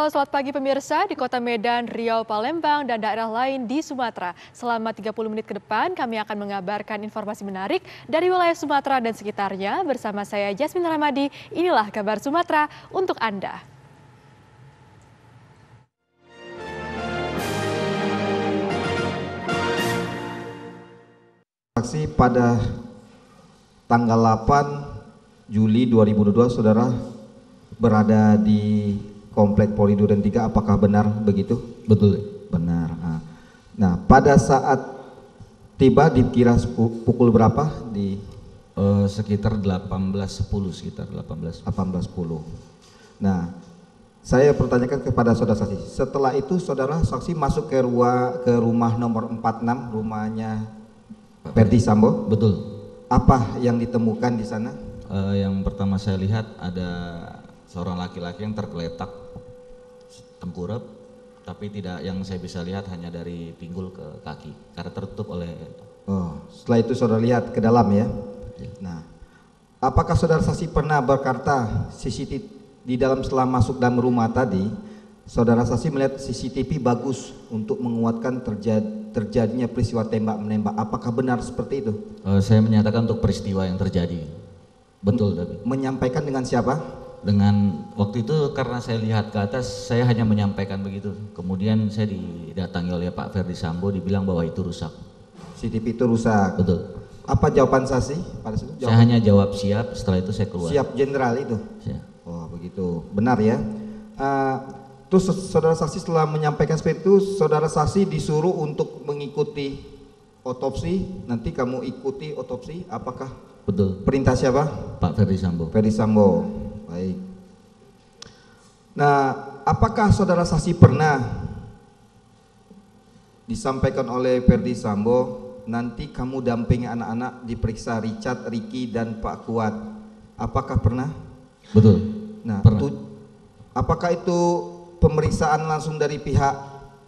Halo, selamat pagi pemirsa. Di kota Medan, Riau, Palembang, dan daerah lain di Sumatera. Selama 30 menit ke depan, kami akan mengabarkan informasi menarik dari wilayah Sumatera dan sekitarnya. Bersama saya, Jasmine Ramadi, inilah kabar Sumatera untuk Anda. Aksi pada tanggal 8 Juli 2022, saudara berada di Komplek Polri Duren 3, apakah benar begitu? Betul. Benar. Nah, pada saat tiba dikira pukul berapa di sekitar 18.10 sekitar 18.10. Nah, saya pertanyakan kepada saudara saksi. Setelah itu saudara saksi masuk ke rumah nomor 46, rumahnya Ferdi Sambo. Betul. Apa yang ditemukan di sana? Yang pertama saya lihat ada seorang laki-laki yang tergeletak tengkurap, tapi tidak, yang saya bisa lihat hanya dari pinggul ke kaki karena tertutup oleh. Setelah itu saudara lihat ke dalam ya. Nah, apakah saudara saksi pernah berkata CCTV di dalam setelah masuk dalam rumah tadi, saudara saksi melihat CCTV bagus untuk menguatkan terjadinya peristiwa tembak menembak? Apakah benar seperti itu? Saya menyatakan untuk peristiwa yang terjadi. Betul, tapi menyampaikan dengan siapa? Dengan waktu itu karena saya lihat ke atas, saya hanya menyampaikan begitu. Kemudian saya didatangi oleh Pak Ferdi Sambo, dibilang bahwa itu rusak. CCTV itu rusak. Betul. Apa jawaban saksi pada situ? Saya hanya jawab siap. Setelah itu saya keluar. Siap jenderal itu. Siap. Oh begitu, benar ya. Terus saudara saksi setelah menyampaikan seperti itu, saudara saksi disuruh untuk mengikuti otopsi. Nanti kamu ikuti otopsi. Apakah betul? Perintah siapa? Pak Ferdi Sambo. Ferdi Sambo. Baik. Nah, apakah saudara saksi pernah disampaikan oleh Ferdi Sambo, nanti kamu dampingi anak-anak diperiksa Richard, Ricky, dan Pak Kuat? Apakah pernah? Betul. Nah, pernah. Apakah itu pemeriksaan langsung dari pihak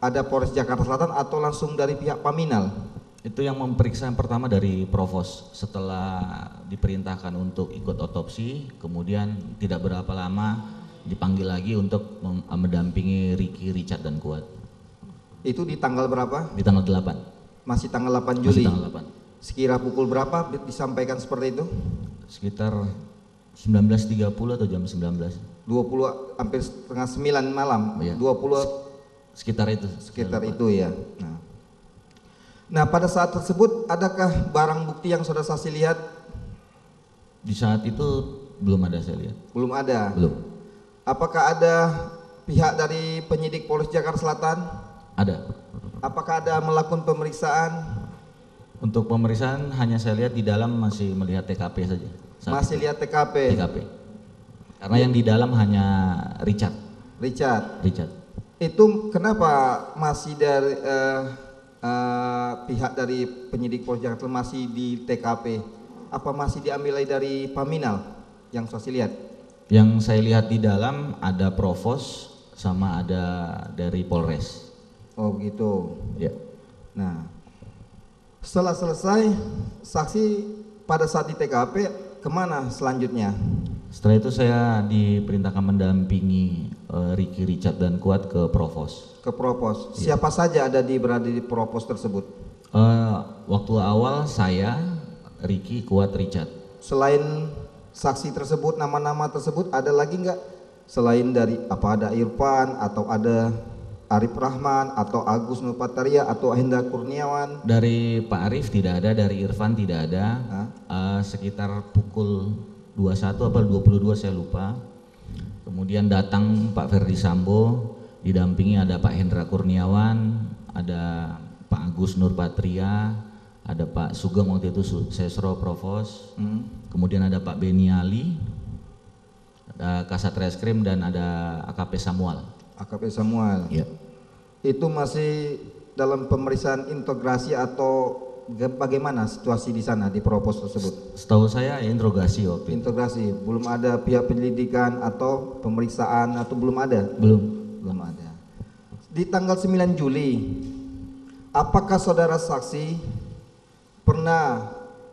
ada Polres Jakarta Selatan atau langsung dari pihak Paminal? Itu yang memeriksa yang pertama dari Provos. Setelah diperintahkan untuk ikut otopsi, kemudian tidak berapa lama dipanggil lagi untuk mendampingi Ricky, Richard, dan Kuat. Itu di tanggal berapa? Di tanggal 8. Masih tanggal 8 Juli? Masih tanggal 8. Sekira pukul berapa disampaikan seperti itu? Sekitar 19.30 atau jam 19. 20, hampir setengah 9 malam? Ya. 20? Sekitar itu. Sekitar itu ya. Nah, pada saat tersebut adakah barang bukti yang saudara saksi lihat? Di saat itu belum ada saya lihat. Belum ada? Belum. Apakah ada pihak dari penyidik Polres Jakarta Selatan? Ada. Apakah ada melakukan pemeriksaan? Untuk pemeriksaan hanya saya lihat di dalam masih melihat TKP saja. Masih lihat TKP? TKP. Karena yang di dalam hanya Richard. Richard. Itu kenapa masih dari pihak dari penyidik Polres Jakarta masih di TKP? Apa masih diambil dari Paminal yang saksi lihat? Yang saya lihat di dalam ada Provos sama ada dari Polres. Oh begitu. Ya. Nah, setelah selesai saksi pada saat di TKP kemana selanjutnya? Setelah itu saya diperintahkan mendampingi Ricky, Richard, dan Kuat ke Provos. Ke Provos. Ya. Siapa saja berada di Provos tersebut? Waktu awal saya, Ricky, Kuat, Richard. Selain saksi tersebut, nama-nama tersebut ada lagi nggak? Selain dari ada Irfan atau ada Arif Rahman atau Agus Nurpatria atau Hendra Kurniawan? Dari Pak Arif tidak ada, dari Irfan tidak ada. Sekitar pukul 21 atau 22 saya lupa. Kemudian datang Pak Ferdi Sambo, didampingi ada Pak Hendra Kurniawan, ada Pak Agus Nurpatria, ada Pak Sugeng waktu itu Sesro Provos, kemudian ada Pak Beni Ali, ada Kasat Reskrim, dan ada AKP Samuel. AKP Samuel. Ya. Itu masih dalam pemeriksaan integrasi atau bagaimana situasi di sana di Provos tersebut? Setahu saya interogasi waktu itu. Integrasi, belum ada pihak penyelidikan atau pemeriksaan atau belum ada? Belum ada. Di tanggal 9 Juli, apakah saudara saksi pernah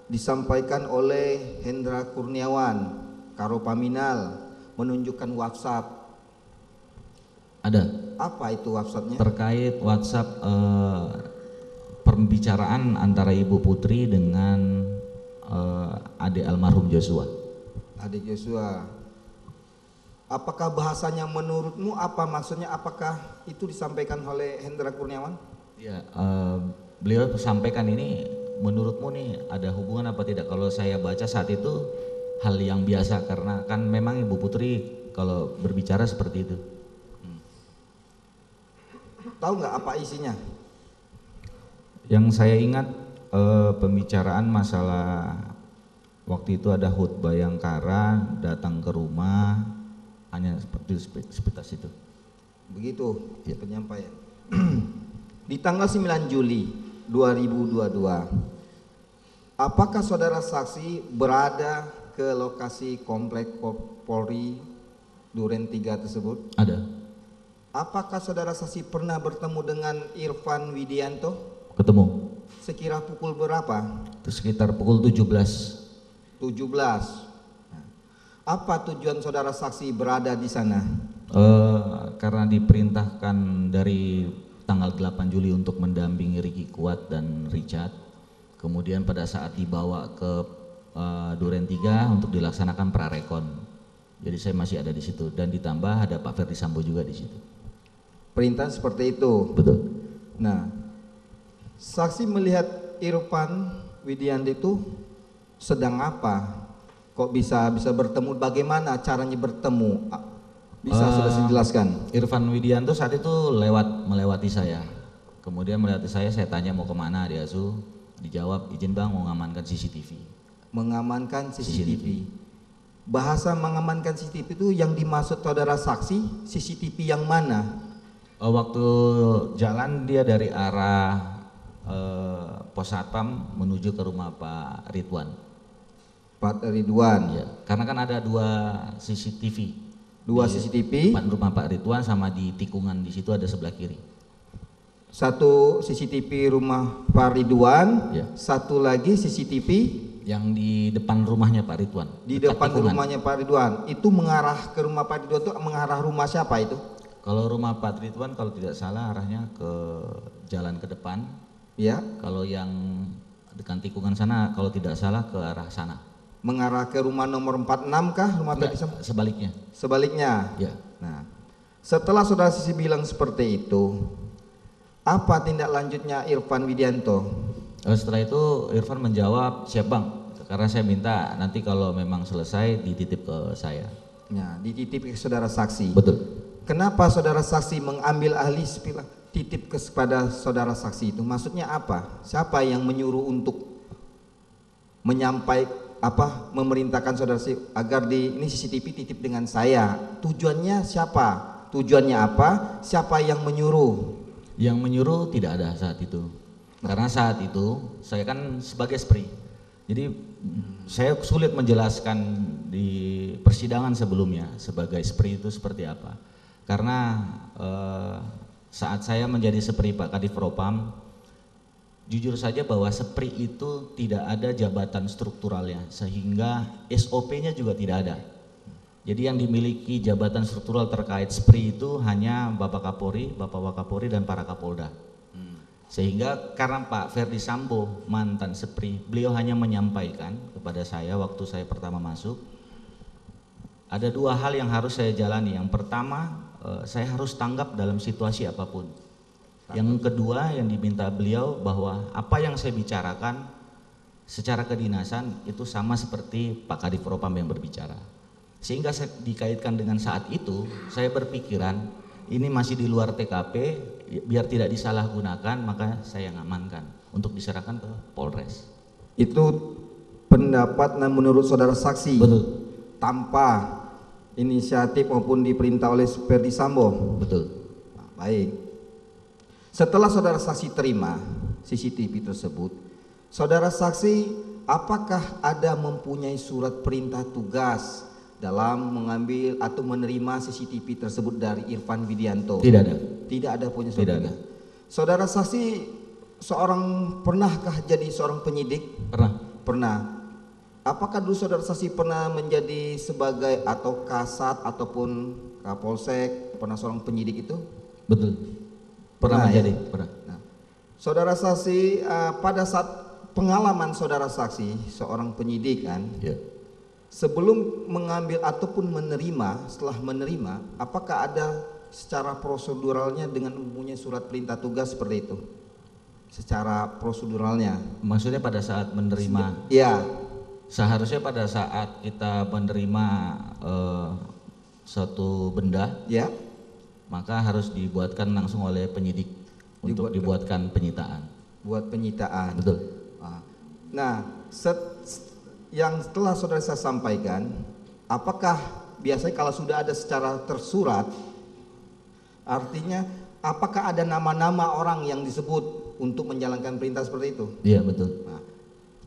disampaikan oleh Hendra Kurniawan, Karo Paminal, menunjukkan WhatsApp Ada. Apa itu WhatsApp-nya? Terkait WhatsApp pembicaraan antara Ibu Putri dengan adik almarhum Joshua. Adik Joshua. Apakah bahasanya menurutmu apa maksudnya? Apakah itu disampaikan oleh Hendra Kurniawan? Ya, beliau sampaikan ini menurutmu nih ada hubungan apa tidak? Kalau saya baca saat itu hal yang biasa karena kan memang Ibu Putri kalau berbicara seperti itu. Tahu nggak apa isinya? Yang saya ingat pembicaraan masalah waktu itu ada Hut Bayangkara datang ke rumah, hanya seperti sebatas itu. Begitu ya. Penyampaian. Di tanggal 9 Juli 2022, apakah saudara saksi berada ke lokasi komplek Polri Duren 3 tersebut? Ada. Apakah saudara saksi pernah bertemu dengan Irfan Widianto? Ketemu. Sekira pukul berapa? Itu sekitar pukul 17. 17. Apa tujuan saudara saksi berada di sana? Karena diperintahkan dari tanggal 8 Juli untuk mendampingi Ricky Kuat dan Richard. Kemudian pada saat dibawa ke Duren 3 untuk dilaksanakan prarekon. Jadi saya masih ada di situ dan ditambah ada Pak Ferdi Sambo juga di situ. Perintah seperti itu. Betul. Nah, saksi melihat Irfan Widianto itu sedang apa? Kok bisa bertemu? Bagaimana caranya bertemu? Bisa sudah saya jelaskan. Irfan Widianto saat itu melewati saya. Kemudian melewati saya tanya mau kemana, dia dijawab izin bang mau mengamankan CCTV. Mengamankan CCTV. Bahasa mengamankan CCTV itu yang dimaksud saudara saksi CCTV yang mana? Waktu jalan dia dari arah Pos Satpam menuju ke rumah Pak Ridwan. Pak Ridwan. Ya, karena kan ada dua CCTV. Dua CCTV. Depan rumah Pak Ridwan sama di tikungan di situ ada sebelah kiri. Satu CCTV rumah Pak Ridwan, ya. Satu lagi CCTV yang di depan rumahnya Pak Ridwan. Di depan rumahnya Pak Ridwan. Itu mengarah ke rumah Pak Ridwan itu mengarah rumah siapa itu? Kalau rumah Pak Ridwan kalau tidak salah arahnya ke jalan ke depan. Ya. Kalau yang dekat tikungan sana kalau tidak salah ke arah sana. Mengarah ke rumah nomor 46 kah? Rumah Ferdi Sambo? Sebaliknya. Sebaliknya. Ya. Nah, setelah saudara sisi bilang seperti itu, apa tindak lanjutnya Irfan Widianto? Setelah itu Irfan menjawab, siap bang, karena saya minta nanti kalau memang selesai dititip ke saya. Nah, dititip ke saudara saksi. Betul. Kenapa saudara saksi mengambil ahli titip kepada saudara saksi itu? Maksudnya apa? Siapa yang menyuruh untuk memerintahkan saudara saksi agar ini CCTV titip dengan saya? Tujuannya siapa? Tujuannya apa? Siapa yang menyuruh? Yang menyuruh tidak ada saat itu. Karena saat itu saya kan sebagai SPRI. Jadi saya sulit menjelaskan di persidangan sebelumnya sebagai SPRI itu seperti apa. Karena saat saya menjadi SPRI Pak Kadif Propam, jujur saja bahwa SPRI itu tidak ada jabatan strukturalnya, sehingga SOP-nya juga tidak ada. Jadi yang dimiliki jabatan struktural terkait SPRI itu hanya Bapak Kapolri, Bapak Wakapolri dan para Kapolda. Sehingga karena Pak Ferdi Sambo mantan SPRI, beliau hanya menyampaikan kepada saya waktu saya pertama masuk, ada dua hal yang harus saya jalani. Yang pertama, saya harus tanggap dalam situasi apapun. Yang kedua yang diminta beliau bahwa apa yang saya bicarakan secara kedinasan itu sama seperti Pak Kadif Propam yang berbicara. Sehingga saya dikaitkan dengan saat itu, saya berpikiran ini masih di luar TKP, biar tidak disalahgunakan, maka saya ngamankan untuk diserahkan ke Polres. Itu pendapat dan menurut saudara saksi? Betul. Tanpa inisiatif maupun diperintah oleh Ferdi Sambo? Betul. Nah, baik. Setelah saudara saksi terima CCTV tersebut, saudara saksi apakah ada mempunyai surat perintah tugas dalam mengambil atau menerima CCTV tersebut dari Irfan Widianto? Tidak ada. Tidak ada punya surat. Tidak ada. Saudara saksi pernahkah jadi seorang penyidik? Pernah. Pernah. Apakah dulu saudara saksi pernah menjadi sebagai atau kasat ataupun Kapolsek, pernah seorang penyidik itu? Betul. Pernah menjadi, ya? pernah. Nah, saudara saksi, pada saat pengalaman saudara saksi seorang penyidik kan, Ya. sebelum mengambil ataupun menerima, setelah menerima, apakah ada secara proseduralnya dengan mempunyai surat perintah tugas seperti itu? Secara proseduralnya. Maksudnya pada saat menerima. Iya. Seharusnya pada saat kita menerima suatu benda, Ya. maka harus dibuatkan langsung oleh penyidik untuk dibuatkan penyitaan. Buat penyitaan. Betul. Nah, yang setelah saudara saya sampaikan, apakah biasanya kalau sudah ada secara tersurat, artinya apakah ada nama-nama orang yang disebut untuk menjalankan perintah seperti itu? Iya, betul. Nah,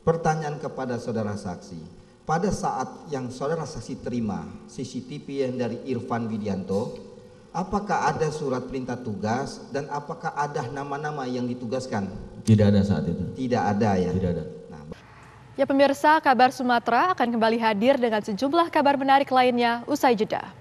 pertanyaan kepada saudara saksi, pada saat yang saudara saksi terima CCTV yang dari Irfan Widianto, apakah ada surat perintah tugas dan apakah ada nama-nama yang ditugaskan? Tidak ada saat itu. Tidak ada ya? Tidak ada. Nah, Ya pemirsa, Kabar Sumatera akan kembali hadir dengan sejumlah kabar menarik lainnya usai jeda.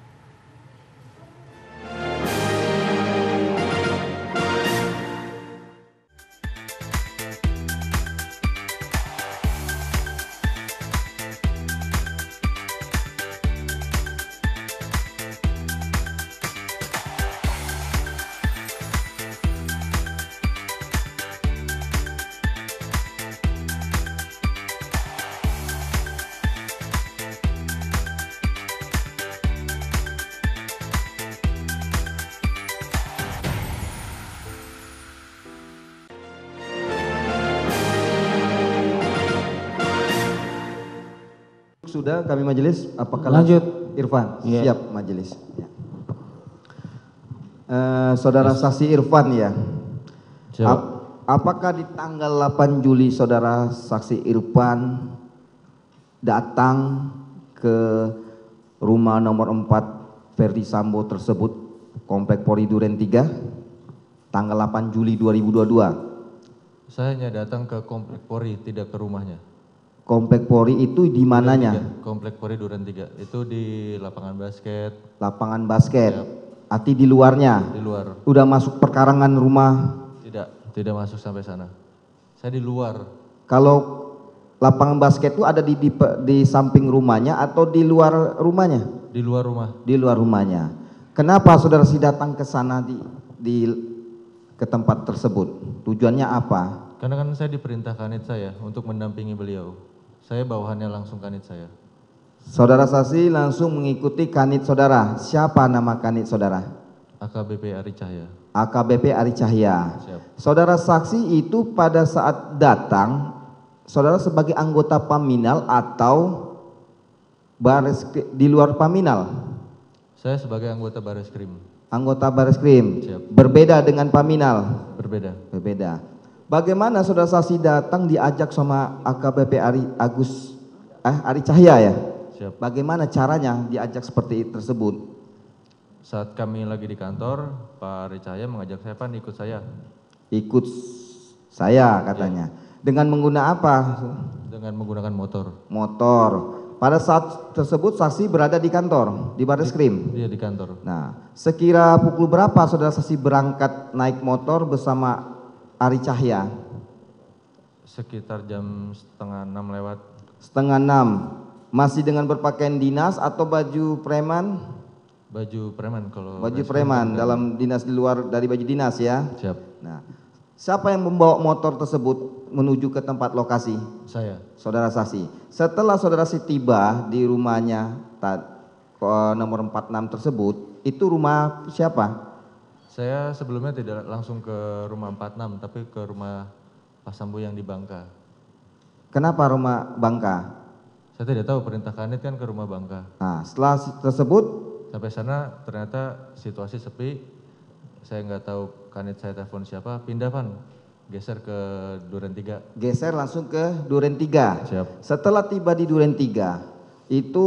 sudah kami majelis, apakah Lanjut. Irfan? Iya. Siap majelis. Ya. Saudara saksi Irfan ya. Siap. Apakah di tanggal 8 Juli saudara saksi Irfan datang ke rumah nomor 4 Verdi Sambo tersebut, Komplek Polri Duren 3, tanggal 8 Juli 2022? Saya hanya datang ke Komplek Polri, tidak ke rumahnya. Komplek Polri itu di mananya? Duren 3, Komplek Polri Duren 3. Itu di lapangan basket. Lapangan basket. Siap. Arti di luarnya? Di luar. Udah masuk perkarangan rumah? Tidak masuk sampai sana. Saya di luar. Kalau lapangan basket itu ada di samping rumahnya atau di luar rumahnya? Di luar rumah. Di luar rumahnya. Kenapa saudara si datang ke sana ke tempat tersebut? Tujuannya apa? Karena kan saya diperintah kanit saya untuk mendampingi beliau. Saya bawahannya langsung kanit saya. Saudara saksi langsung mengikuti kanit saudara. Siapa nama kanit saudara? AKBP Ari Cahya. AKBP Ari Cahya. Siap. Saudara saksi itu pada saat datang, saudara sebagai anggota Paminal atau di luar Paminal? Saya sebagai anggota Bareskrim. Anggota Bareskrim. Siap. Berbeda dengan Paminal? Berbeda. Berbeda. Bagaimana saudara saksi datang diajak sama AKBP Ari Cahya ya? Siap. Bagaimana caranya diajak seperti tersebut? Saat kami lagi di kantor, Pak Ari Cahya mengajak saya, "Pan, ikut saya." Ikut saya katanya. Dengan menggunakan apa? Dengan menggunakan motor. Motor. Pada saat tersebut saksi berada di kantor, di Bareskrim. Dia di kantor. Nah, sekira pukul berapa saudara saksi berangkat naik motor bersama Ari Cahya? Sekitar jam setengah 6 lewat. Setengah 6. Masih dengan berpakaian dinas atau baju preman? Baju preman kalau Baju Bareskrim preman kan. dalam dinas, di luar dari baju dinas ya. Siap. Nah, siapa yang membawa motor tersebut menuju ke tempat lokasi? Saya. Saudara saksi. Setelah saudara saksi tiba di rumahnya nomor 46 tersebut, itu rumah siapa? Saya sebelumnya tidak langsung ke rumah 46, tapi ke rumah Pak Sambo yang di Bangka. Kenapa rumah Bangka? Saya tidak tahu, perintah kanit kan ke rumah Bangka. Nah, setelah tersebut Sampai sana ternyata situasi sepi. Saya nggak tahu kanit saya telepon siapa, pindah Pan, geser ke Duren 3. geser langsung ke Duren 3. Siap. Setelah tiba di Duren 3, itu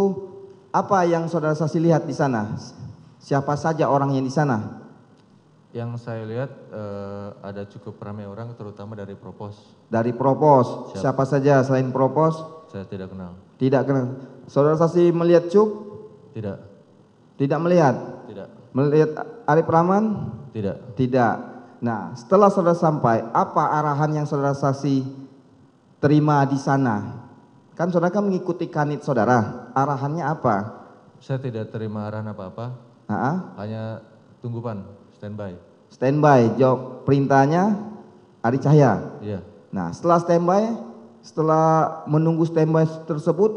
apa yang saudara saksi lihat di sana? Siapa saja orang yang di sana? Yang saya lihat ada cukup ramai orang, terutama dari Propos. Dari Propos. Siap. Siapa saja selain Propos? Saya tidak kenal. Tidak kenal. Saudara saksi melihat Cuk? Tidak, Tidak melihat. Tidak. Melihat Arif Rahman? Tidak. Tidak. Nah, setelah saudara sampai, apa arahan yang saudara saksi terima di sana? Kan saudara kan mengikuti kanit saudara, arahannya apa? Saya tidak terima arahan apa-apa, hanya tunggu pan, standby. Standby, jawab perintahnya Ari Cahya? Iya. Nah, setelah standby, setelah menunggu standby tersebut,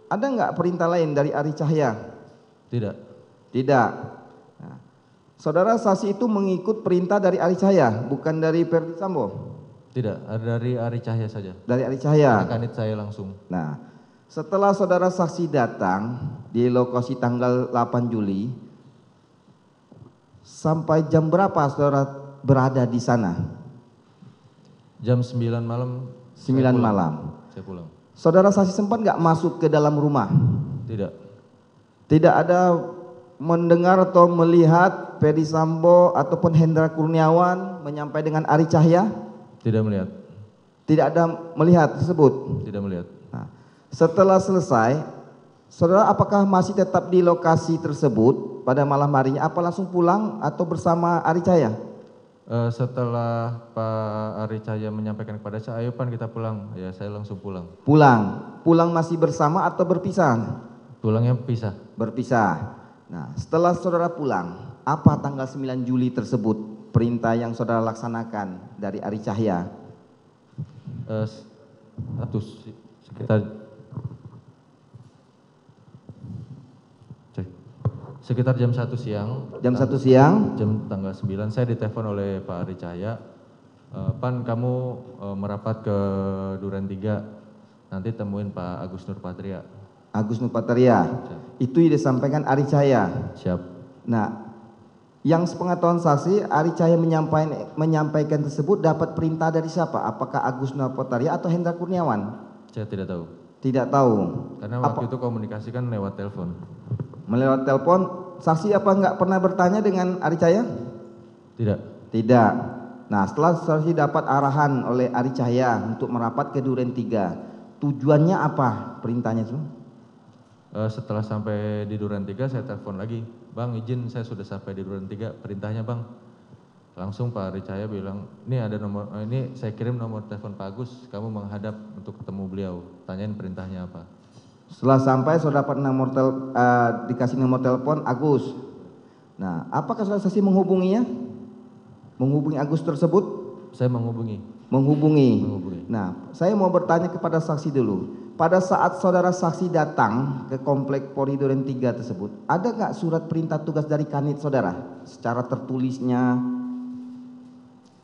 ada nggak perintah lain dari Ari Cahya? Tidak. Tidak. Nah, saudara saksi itu mengikut perintah dari Ari Cahya, bukan dari Ferdi Sambo? Tidak, ada dari Ari Cahya saja. Dari Ari Cahya. Karena kanit saya langsung. Nah, setelah saudara saksi datang di lokasi tanggal 8 Juli, sampai jam berapa saudara berada di sana? Jam 9 malam. 9 malam. Saya pulang. Saudara saksi sempat nggak masuk ke dalam rumah? Tidak. Tidak ada mendengar atau melihat Ferdi Sambo ataupun Hendra Kurniawan menyampaikan dengan Ari Cahya? Tidak melihat. Tidak ada melihat tersebut? Tidak melihat. Nah, setelah selesai, saudara apakah masih tetap di lokasi tersebut pada malam harinya? Apa langsung pulang atau bersama Ari Cahya? Setelah Pak Ari Cahya menyampaikan kepada saya, ayo pan kita pulang. Ya, saya langsung pulang. Pulang. Pulang masih bersama atau berpisah? Pulangnya pisah. Berpisah. Nah, setelah saudara pulang, apa tanggal 9 Juli tersebut perintah yang saudara laksanakan dari Ari Cahya? Sekitar jam 1 siang. Jam 1 siang? Jam tanggal 9 saya ditelepon oleh Pak Ari Cahya. Pan kamu merapat ke Duren 3, nanti temuin Pak Agus Nurpatria. Agus Nurpatria. Itu yang disampaikan Ari Cahya. Siap. Nah, yang sepengetahuan saksi, Ari Cahya menyampaikan tersebut dapat perintah dari siapa? Apakah Agus Nurpatria atau Hendra Kurniawan? Saya tidak tahu. Tidak tahu. Karena waktu itu komunikasi kan lewat telepon. Melewat telepon, saksi apa enggak pernah bertanya dengan Ari Cahya? Tidak. Tidak. Nah, setelah saksi dapat arahan oleh Ari Cahya untuk merapat ke Duren 3, tujuannya apa perintahnya itu? Setelah sampai di Duren 3 saya telepon lagi, Bang izin saya sudah sampai di Duren 3, perintahnya Bang. Langsung Pak Ari Cahya bilang, ini ada nomor, ini saya kirim nomor telepon Pak Agus, kamu menghadap untuk ketemu beliau, tanyain perintahnya apa. Setelah sampai saudara dapat dikasih nomor telepon Agus. Nah, apakah saudara saksi menghubunginya? Menghubungi Agus tersebut? Saya menghubungi. Menghubungi. Nah, saya mau bertanya kepada saksi dulu. Pada saat saudara saksi datang ke komplek Polri Duren 3 tersebut, ada nggak surat perintah tugas dari kanit saudara? Secara tertulisnya?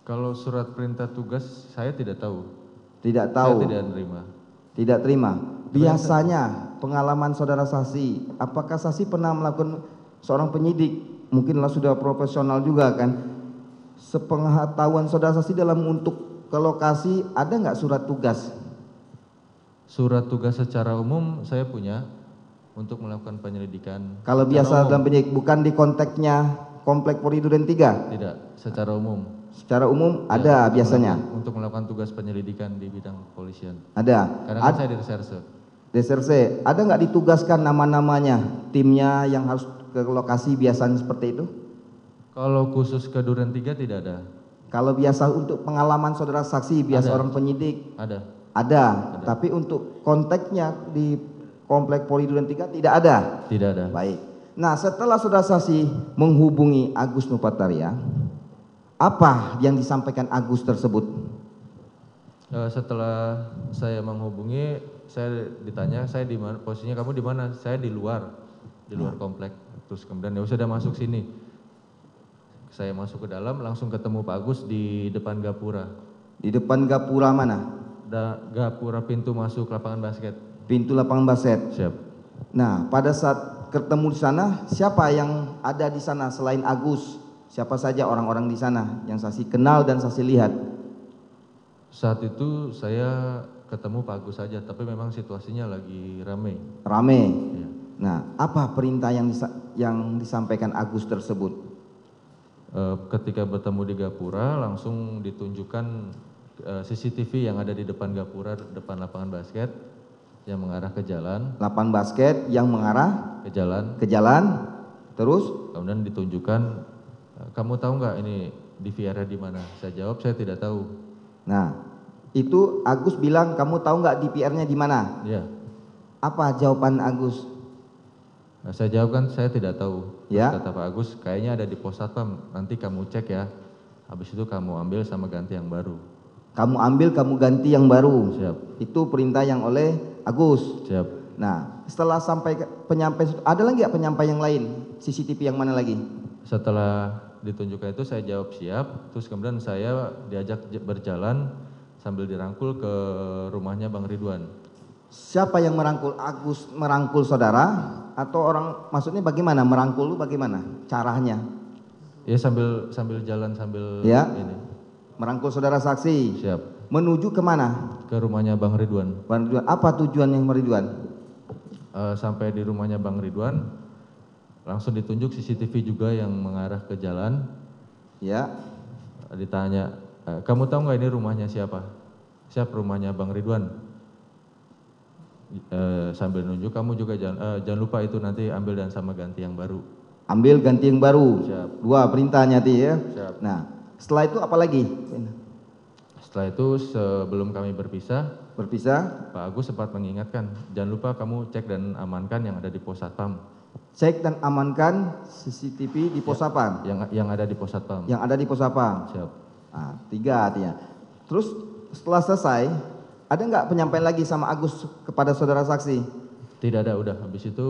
Kalau surat perintah tugas saya tidak tahu. Tidak tahu? Saya tidak terima. Tidak terima. Biasanya pengalaman saudara saksi, apakah saksi pernah melakukan seorang penyidik, mungkinlah sudah profesional juga kan, sepengetahuan saudara saksi dalam untuk ke lokasi ada nggak surat tugas? Surat tugas secara umum saya punya untuk melakukan penyelidikan. Kalau biasa dalam penyidik, bukan di konteksnya komplek Polri Duren 3? Tidak, secara umum. Secara umum ada biasanya? Untuk melakukan tugas penyelidikan di bidang kepolisian. Ada? Karena kan saya di reserse. Reserse, ada nggak ditugaskan nama-namanya, timnya yang harus ke lokasi biasanya seperti itu? Kalau khusus ke Duren 3 tidak ada. Kalau biasa untuk pengalaman saudara saksi, biasa Ada. orang penyidik? Ada. Ada, tapi untuk konteksnya di komplek Polri Duren 3 tidak ada? Tidak ada. Baik. Nah, setelah saudara saksi menghubungi Agus Nurpatria, apa yang disampaikan Agus tersebut? Setelah saya menghubungi, saya ditanya, saya di mana, posisinya kamu di mana? Saya di luar komplek. Terus kemudian ya sudah masuk sini. Saya masuk ke dalam, langsung ketemu Pak Agus di depan gapura. Di depan gapura mana? Gapura pintu masuk lapangan basket. Pintu lapangan basket. Siap. Nah, pada saat ketemu di sana, siapa yang ada di sana selain Agus? Siapa saja orang-orang di sana yang saksi kenal dan saksi lihat? Saat itu saya ketemu Pak Agus saja, tapi memang situasinya lagi ramai. Rame. Ya. Nah, apa perintah yang disampaikan Agus tersebut? Ketika bertemu di gapura, langsung ditunjukkan CCTV yang ada di depan gapura, depan lapangan basket yang mengarah ke jalan. Lapangan basket yang mengarah ke jalan. Ke jalan. Terus? Kemudian ditunjukkan, kamu tahu nggak ini DVR-nya di mana? Saya jawab, saya tidak tahu. Nah, itu Agus bilang, kamu tahu nggak DVR-nya di mana? Iya. Apa jawaban Agus? Nah, saya jawab kan saya tidak tahu. Ya. Kata Pak Agus, kayaknya ada di pos satpam, nanti kamu cek ya. Habis itu kamu ambil sama ganti yang baru. Kamu ambil, kamu ganti yang baru. Siap. Itu perintah yang oleh Agus. Siap. Nah, setelah sampai penyampaian, ada lagi nggak penyampaian yang lain? CCTV yang mana lagi? Setelah ditunjukkan itu saya jawab siap, terus kemudian saya diajak berjalan sambil dirangkul ke rumahnya Bang Ridwan. Siapa yang merangkul? Agus merangkul saudara atau orang, maksudnya bagaimana merangkul lu, bagaimana caranya? Ya sambil jalan sambil Ya. ini. Merangkul saudara saksi. Siap. Menuju kemana? Ke rumahnya Bang Ridwan. Bang Ridwan. Apa tujuannya Bang Ridwan? Sampai di rumahnya Bang Ridwan, langsung ditunjuk CCTV juga yang mengarah ke jalan. Ya. Ditanya, kamu tahu nggak ini rumahnya siapa? Siap, rumahnya Bang Ridwan. Sambil nunjuk, kamu juga jangan lupa itu nanti ambil dan sama ganti yang baru. Ambil ganti yang baru. Siap. 2 perintahnya ya. Siap. Nah, setelah itu apa lagi? Setelah itu sebelum kami berpisah, Pak Agus sempat mengingatkan, jangan lupa kamu cek dan amankan yang ada di pos satpam. Cek dan amankan CCTV di pos satpam. Yang ada di pos satpam. Yang ada di pos satpam. Siap. Nah, 3 artinya. Terus setelah selesai, ada nggak penyampaian lagi sama Agus kepada saudara saksi? Tidak ada, udah. Habis itu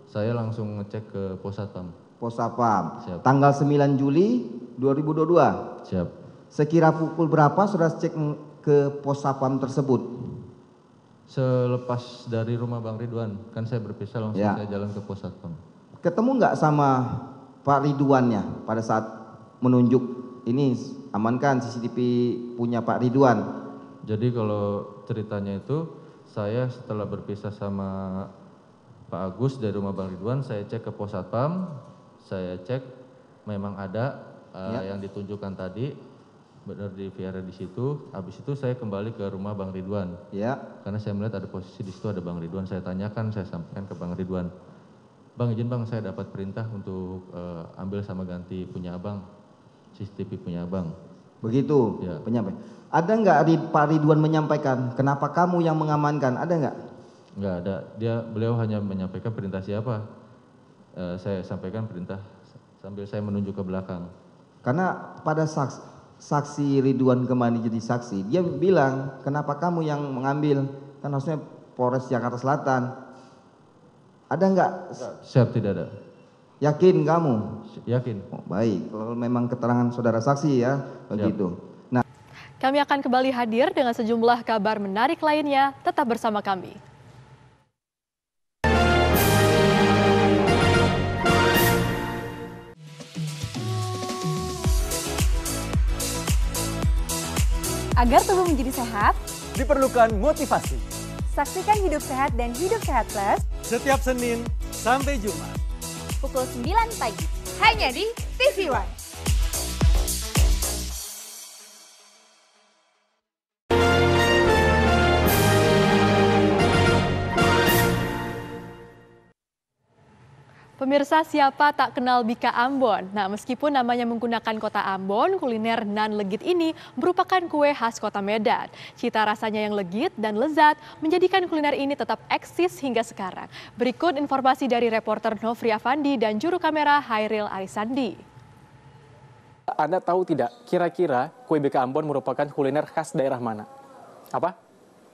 saya langsung ngecek ke pos satpam. Pos satpam. Siap. Tanggal 9 Juli 2022. Siap. Sekira pukul berapa saudara cek ke pos satpam tersebut? Selepas dari rumah Bang Ridwan, kan saya berpisah langsung Ya. saya jalan ke pos satpam. Ketemu nggak sama Pak Ridwannya pada saat menunjuk ini amankan CCTV punya Pak Ridwan? Jadi kalau ceritanya itu, saya setelah berpisah sama Pak Agus dari rumah Bang Ridwan, saya cek ke pos satpam, saya cek memang ada yang ditunjukkan tadi, benar di VR di situ. Habis itu saya kembali ke rumah Bang Ridwan. Ya. Karena saya melihat ada posisi di situ ada Bang Ridwan, saya tanyakan, saya sampaikan ke Bang Ridwan. Bang, izin Bang, saya dapat perintah untuk ambil sama ganti punya Abang, CCTV punya Abang. Begitu Ya. penyampaian. Ada nggak Pak Ridwan menyampaikan kenapa kamu yang mengamankan? Ada nggak? Enggak ada, beliau hanya menyampaikan perintah siapa. Saya sampaikan perintah sambil saya menunjuk ke belakang. Karena pada saksi Ridwan kembali jadi saksi, dia bilang kenapa kamu yang mengambil? Kan harusnya Polres Jakarta Selatan. Ada nggak? Siap, tidak ada. Yakin kamu? Yakin. Oh, baik, kalau memang keterangan saudara saksi ya, begitu. Nah, Kami akan kembali hadir dengan sejumlah kabar menarik lainnya. Tetap bersama kami. Agar tubuh menjadi sehat, diperlukan motivasi. saksikan Hidup Sehat dan Hidup Sehat Plus Setiap Senin sampai Jumat. pukul 9 pagi. Hanya di TV One. Pemirsa, siapa tak kenal Bika Ambon? Nah, meskipun namanya menggunakan kota Ambon, kuliner nan legit ini merupakan kue khas kota Medan. Cita rasanya yang legit dan lezat menjadikan kuliner ini tetap eksis hingga sekarang. Berikut informasi dari reporter Nofri Afandi dan juru kamera Hairil Arisandi. Anda tahu tidak, kira-kira kue Bika Ambon merupakan kuliner khas daerah mana? Apa?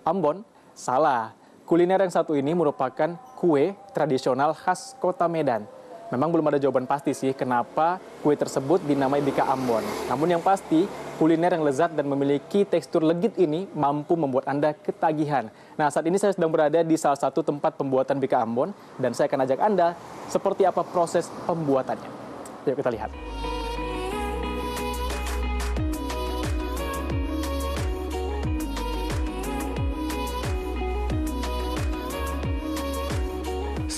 Ambon? Salah. Kuliner yang satu ini merupakan kue tradisional khas kota Medan. Memang belum ada jawaban pasti sih kenapa kue tersebut dinamai Bika Ambon. Namun yang pasti, kuliner yang lezat dan memiliki tekstur legit ini mampu membuat Anda ketagihan. Nah, saat ini saya sedang berada di salah satu tempat pembuatan Bika Ambon dan saya akan ajak Anda seperti apa proses pembuatannya. Yuk kita lihat.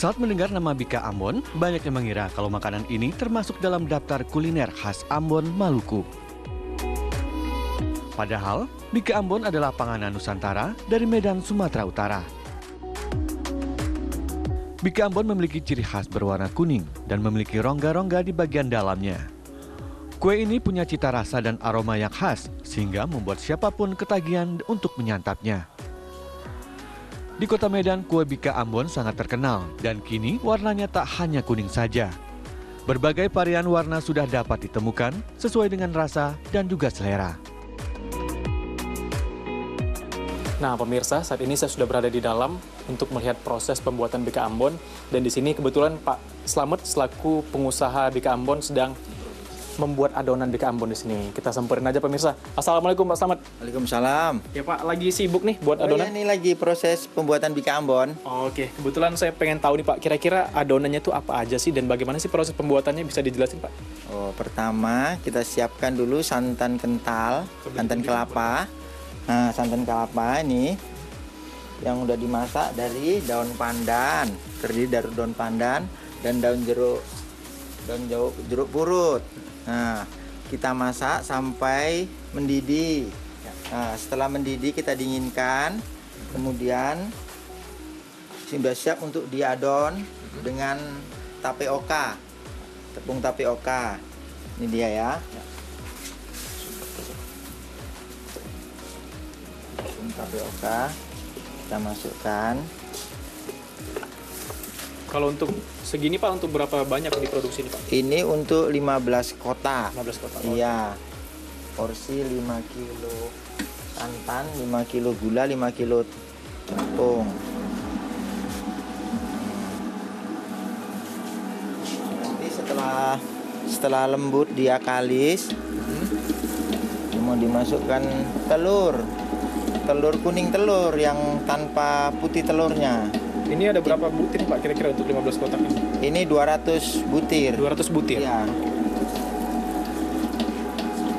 Saat mendengar nama Bika Ambon, banyak yang mengira kalau makanan ini termasuk dalam daftar kuliner khas Ambon, Maluku. Padahal, Bika Ambon adalah panganan Nusantara dari Medan, Sumatera Utara. Bika Ambon memiliki ciri khas berwarna kuning dan memiliki rongga-rongga di bagian dalamnya. Kue ini punya cita rasa dan aroma yang khas, sehingga membuat siapapun ketagihan untuk menyantapnya. Di Kota Medan, kue Bika Ambon sangat terkenal dan kini warnanya tak hanya kuning saja. Berbagai varian warna sudah dapat ditemukan sesuai dengan rasa dan juga selera. Nah, pemirsa, saat ini saya sudah berada di dalam untuk melihat proses pembuatan Bika Ambon. Dan di sini kebetulan Pak Slamet selaku pengusaha Bika Ambon sedang membuat adonan Bika Ambon di sini. Kita samperin aja pemirsa. Assalamualaikum Pak Slamet. Waalaikumsalam. Ya Pak, lagi sibuk nih buat adonan? Ini lagi proses pembuatan Bika Ambon. Oke, kebetulan saya pengen tahu nih Pak, kira-kira adonannya itu apa aja sih dan bagaimana sih proses pembuatannya, bisa dijelasin Pak? Oh, pertama kita siapkan dulu santan kental, santan kelapa. Nah, santan kelapa ini yang udah dimasak dari daun pandan, terdiri dari daun pandan dan daun jeruk purut. Nah, kita masak sampai mendidih. Nah, setelah mendidih kita dinginkan, kemudian sudah siap untuk diadon dengan tapioka, tepung tapioka. Ini dia ya. Tepung tapioka kita masukkan. Kalau untuk segini Pak, untuk berapa banyak diproduksi ini Pak? Ini untuk 15 kotak. 15 kotak. Iya. Porsi 5 kilo santan, 5 kilo gula, 5 kilo tepung. Nanti setelah lembut dia kalis, mau dimasukkan telur kuning telur yang tanpa putih telurnya. Ini ada berapa butir Pak kira-kira untuk 15 kotak ini? Ini 200 butir. 200 butir? Iya.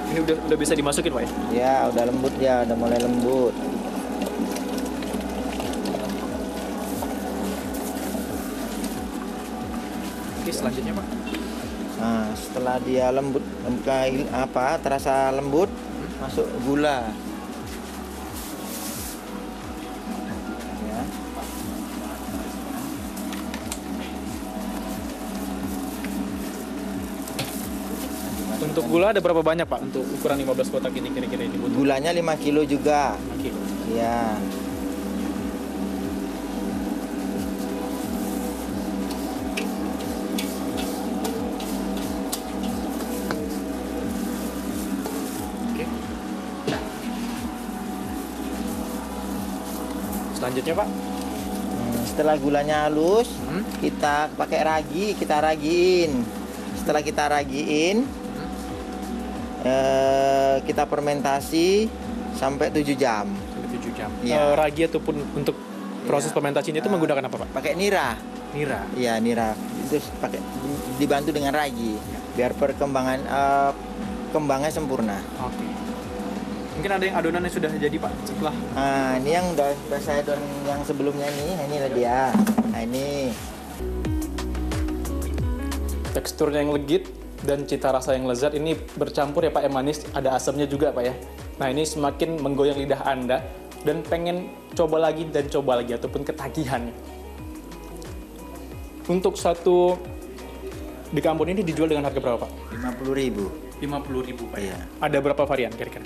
Ini udah bisa dimasukin Pak ya? Ya, udah lembut ya, udah mulai lembut. Oke, selanjutnya Pak. Nah, setelah dia lembut, terasa lembut, masuk gula. Ya. Untuk gula ada berapa banyak Pak untuk ukuran 15 kotak ini kira-kira ini? Gulanya 5 kilo juga. 5 kilo. Ya. Oke. Selanjutnya Pak? Setelah gulanya halus, kita pakai ragi, kita ragiin. Setelah kita ragiin, kita fermentasi sampai 7 jam. Sampai 7 jam. Ya. Ragi ataupun untuk proses fermentasi ini itu menggunakan apa Pak? Pakai nira. Nira. Iya, nira. Itu dibantu dengan ragi biar perkembangan kembangnya sempurna. Oke. Mungkin ada yang adonan yang sudah jadi Pak setelah. Nah, ini yang udah saya adon yang sebelumnya inilah dia. Nah, ini teksturnya yang legit dan cita rasa yang lezat ini bercampur ya Pak, yang manis, ada asamnya juga Pak ya. Nah, ini semakin menggoyang lidah Anda dan pengen coba lagi dan coba lagi ataupun ketagihan. Untuk satu Bika Ambon ini dijual dengan harga berapa Pak? 50.000. 50.000 Pak. Iya. Ada berapa varian kira-kira?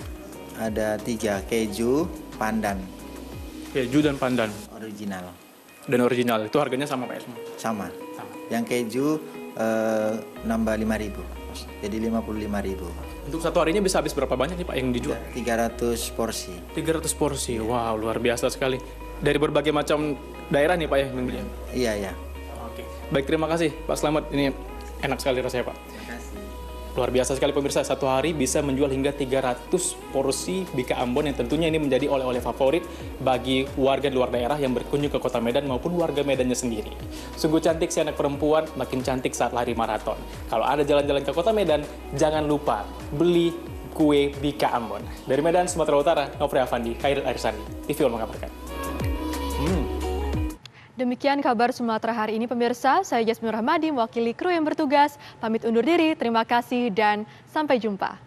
Ada 3, keju, pandan, Keju dan pandan. original. Dan original itu harganya sama Pak ya semua? Sama. Sama. Yang keju nambah 5.000. Jadi 55.000. Untuk satu harinya bisa habis berapa banyak nih Pak yang dijual? 300 porsi. 300 porsi. Wow, luar biasa sekali. Dari berbagai macam daerah nih Pak ya membelinya. Iya, ya. Oke. Baik, terima kasih Pak Slamet. Ini enak sekali rasanya Pak. Luar biasa sekali pemirsa, satu hari bisa menjual hingga 300 porsi Bika Ambon yang tentunya ini menjadi oleh-oleh favorit bagi warga di luar daerah yang berkunjung ke Kota Medan maupun warga Medannya sendiri. Sungguh cantik si anak perempuan, makin cantik saat lari maraton. Kalau ada jalan-jalan ke Kota Medan, jangan lupa beli kue Bika Ambon. Dari Medan, Sumatera Utara, Nofri Afandi, Khairil Arisani, TV One mengabarkan. Demikian kabar Sumatera hari ini pemirsa, saya Jasmine Rahmadi mewakili kru yang bertugas, pamit undur diri, terima kasih dan sampai jumpa.